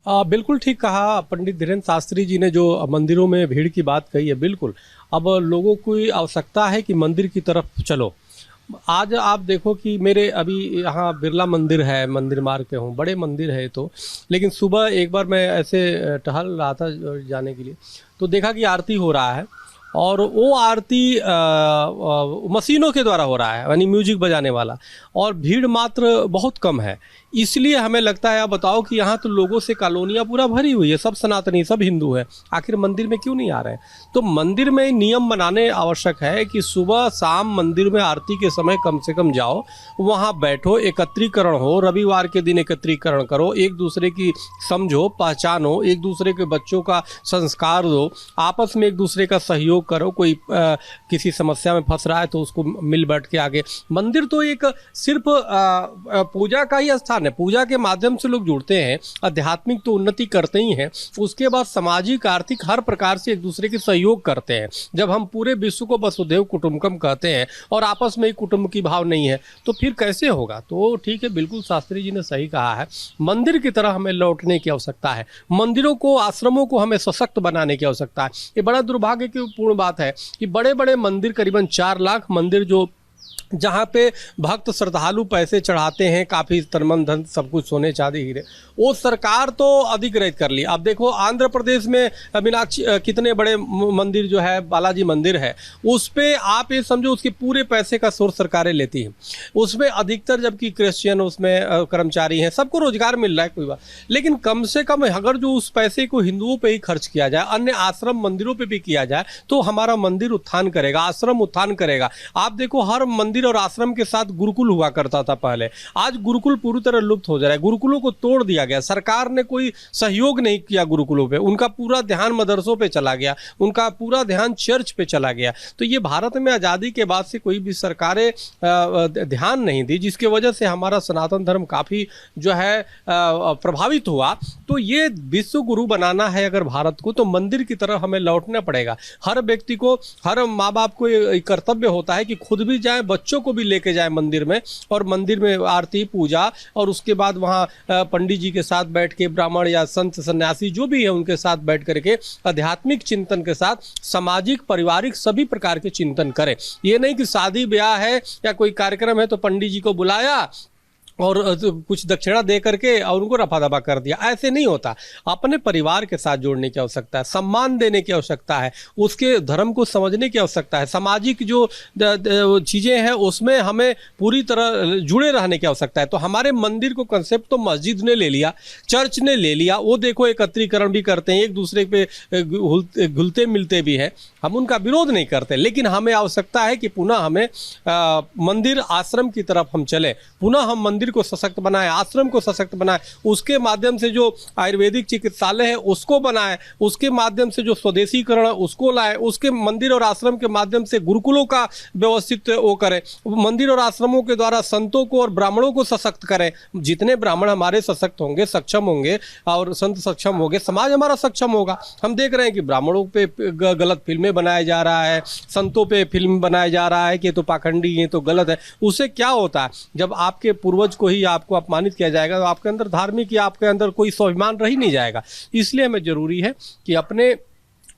बिल्कुल ठीक कहा पंडित धीरेन्द्र शास्त्री जी ने, जो मंदिरों में भीड़ की बात कही है। बिल्कुल, अब लोगों को आवश्यकता है कि मंदिर की तरफ चलो। आज आप देखो कि मेरे अभी यहाँ बिरला मंदिर है, मंदिर मार्ग पे हूँ, बड़े मंदिर है तो। लेकिन सुबह एक बार मैं ऐसे टहल रहा था जाने के लिए, तो देखा कि आरती हो रहा है, और वो आरती मशीनों के द्वारा हो रहा है, यानी म्यूजिक बजाने वाला, और भीड़ मात्र बहुत कम है। इसलिए हमें लगता है, आप बताओ कि यहाँ तो लोगों से कॉलोनियाँ पूरा भरी हुई है, सब सनातनी, सब हिंदू है, आखिर मंदिर में क्यों नहीं आ रहे हैं? तो मंदिर में नियम बनाने आवश्यक है कि सुबह शाम मंदिर में आरती के समय कम से कम जाओ, वहाँ बैठो, एकत्रीकरण हो, रविवार के दिन एकत्रीकरण करो, एक दूसरे की समझो, पहचानो, एक दूसरे के बच्चों का संस्कार दो, आपस में एक दूसरे का सहयोग करो। कोई किसी समस्या में फंस रहा है तो उसको मिल बैठ के आगे। मंदिर तो एक सिर्फ पूजा का ही स्थान है, पूजा के माध्यम से लोग जुड़ते हैं, आध्यात्मिक तो उन्नति करते ही हैं, उसके बाद सामाजिक आर्थिक हर प्रकार से एक दूसरे के सहयोग करते हैं। जब हम पूरे विश्व को वसुधैव कुटुंबकम कहते हैं और आपस में एक कुटुंब की भाव नहीं है, तो फिर कैसे होगा? तो ठीक है, बिल्कुल शास्त्री जी ने सही कहा है, मंदिर की तरह हमें लौटने की आवश्यकता है। मंदिरों को, आश्रमों को हमें सशक्त बनाने की आवश्यकता है। ये बड़ा दुर्भाग्य की पूर्ण बात है कि बड़े बड़े मंदिर, करीबन 4 लाख मंदिर, जो जहाँ पे भक्त श्रद्धालु पैसे चढ़ाते हैं, काफ़ी तनमन धन सब कुछ, सोने चांदी हीरे, वो सरकार तो अधिग्रहित कर ली। अब देखो आंध्र प्रदेश में मीनाक्षी, कितने बड़े मंदिर जो है, बालाजी मंदिर है, उस पे आप ये समझो उसके पूरे पैसे का सोर्स सरकारें लेती हैं। उसमें अधिकतर, जबकि क्रिश्चियन उसमें कर्मचारी हैं, सबको रोजगार मिल रहा है, कोई बात, लेकिन कम से कम अगर जो उस पैसे को हिंदुओं पे ही खर्च किया जाए, अन्य आश्रम मंदिरों पे भी किया जाए, तो हमारा मंदिर उत्थान करेगा, आश्रम उत्थान करेगा। आप देखो, हर मंदिर और आश्रम के साथ गुरुकुल हुआ करता था पहले, आज गुरुकुल पूरी तरह लुप्त हो जा रहा है। गुरुकुलों को तोड़ दिया गया, सरकार ने कोई सहयोग नहीं किया गुरुकुलों पे, उनका पूरा ध्यान मदरसों पे चला गया, उनका पूरा ध्यान चर्च पे चला गया। तो ये भारत में आज़ादी के बाद से कोई भी सरकारें ध्यान नहीं दी, जिसके वजह से हमारा सनातन धर्म काफ़ी जो है प्रभावित हुआ। तो ये विश्व गुरु बनाना है अगर भारत को, तो मंदिर की तरह हमें लौटना पड़ेगा। हर व्यक्ति को, हर माँ बाप को ये कर्तव्य होता है कि खुद भी जाए, बच्चों को भी लेके जाए मंदिर में, और मंदिर में आरती पूजा, और उसके बाद वहाँ पंडित जी के साथ बैठ के, ब्राह्मण या संत सन्यासी जो भी है उनके साथ बैठ करके आध्यात्मिक चिंतन के साथ सामाजिक पारिवारिक सभी प्रकार के चिंतन करें। ये नहीं कि शादी ब्याह है या कोई कार्यक्रम है तो पंडित जी को बुलाया और कुछ दक्षिणा दे करके और उनको रफा दफा कर दिया, ऐसे नहीं होता। अपने परिवार के साथ जोड़ने की आवश्यकता है, सम्मान देने की आवश्यकता है, उसके धर्म को समझने की आवश्यकता है, सामाजिक जो चीज़ें हैं उसमें हमें पूरी तरह जुड़े रहने की आवश्यकता है। तो हमारे मंदिर को कंसेप्ट तो मस्जिद ने ले लिया, चर्च ने ले लिया, वो देखो एकत्रीकरण भी करते हैं, एक दूसरे पे घुलते मिलते भी हैं, हम उनका विरोध नहीं करते, लेकिन हमें आवश्यकता है कि पुनः हमें मंदिर आश्रम की तरफ हम चले, पुनः हम मंदिर को सशक्त बनाए, आश्रम को सशक्त बनाए, उसके माध्यम से जो आयुर्वेदिक चिकित्सालय है उसको बनाए, उसके माध्यम से जो स्वदेशीकरण उसको लाए, उसके मंदिर और आश्रम के माध्यम से गुरुकुलों का व्यवस्थित वो करें, मंदिर और आश्रमों के द्वारा संतों को और ब्राह्मणों को सशक्त करें। जितने ब्राह्मण हमारे सशक्त होंगे, सक्षम होंगे, और संत सक्षम होंगे, समाज हमारा सक्षम होगा। हम देख रहे हैं कि ब्राह्मणों पे गलत फिल्में बनाया जा रहा है, संतों पे फिल्म बनाया जा रहा है कि ये तो पाखंडी, ये तो गलत है। उससे क्या होता है, जब आपके पूर्वज को ही आपको अपमानित किया जाएगा तो आपके अंदर धार्मिक या आपके अंदर कोई स्वाभिमान रह ही नहीं जाएगा। इसलिए हमें जरूरी है कि अपने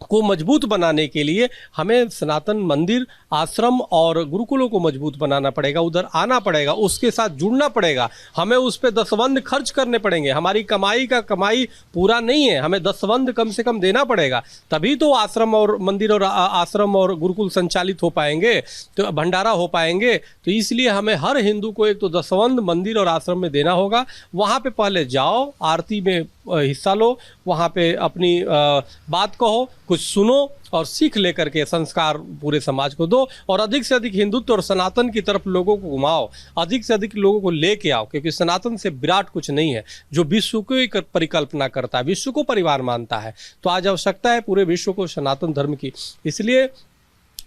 को मजबूत बनाने के लिए हमें सनातन मंदिर, आश्रम और गुरुकुलों को मजबूत बनाना पड़ेगा, उधर आना पड़ेगा, उसके साथ जुड़ना पड़ेगा, हमें उस पर दसवंध खर्च करने पड़ेंगे। हमारी कमाई का कमाई पूरा नहीं है, हमें दसवंध कम से कम देना पड़ेगा, तभी तो आश्रम और मंदिर और आश्रम और गुरुकुल संचालित हो पाएंगे, तो भंडारा हो पाएंगे। तो इसलिए हमें हर हिंदू को एक तो दसवंध मंदिर और आश्रम में देना होगा। वहाँ पे पहले जाओ, आरती में हिस्सा लो, वहाँ पे अपनी बात कहो, कुछ सुनो और सीख लेकर के संस्कार पूरे समाज को दो, और अधिक से अधिक हिंदुत्व और सनातन की तरफ लोगों को घुमाओ, अधिक से अधिक लोगों को लेके आओ, क्योंकि सनातन से विराट कुछ नहीं है, जो विश्व को एक परिकल्पना करता है, विश्व को परिवार मानता है। तो आज आवश्यकता है पूरे विश्व को सनातन धर्म की। इसलिए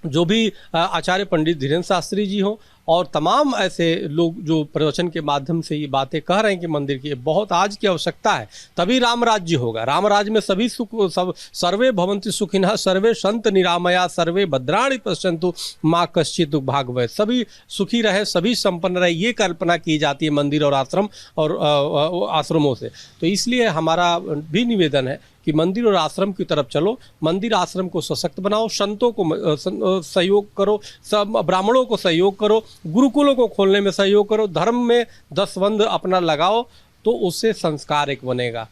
जो भी आचार्य पंडित धीरेन्द्र शास्त्री जी हों और तमाम ऐसे लोग जो प्रवचन के माध्यम से ये बातें कह रहे हैं कि मंदिर की बहुत आज की आवश्यकता है, तभी राम राज्य होगा। राम राज्य में सभी सुख, सब सर्वे भवन्ति सुखिनः, सर्वे संत निरामया, सर्वे भद्राणि पश्यन्तु माँ कश्चित् दुर्भाग्यवत्, सभी सुखी रहे, सभी संपन्न रहे, ये कल्पना की जाती है मंदिर और आश्रम और आश्रमों से। तो इसलिए हमारा भी निवेदन है कि मंदिर और आश्रम की तरफ चलो, मंदिर आश्रम को सशक्त बनाओ, संतों को सहयोग करो, सब ब्राह्मणों को सहयोग करो, गुरुकुलों को खोलने में सहयोग करो, धर्म में दसवंध अपना लगाओ, तो उससे संस्कार एक बनेगा।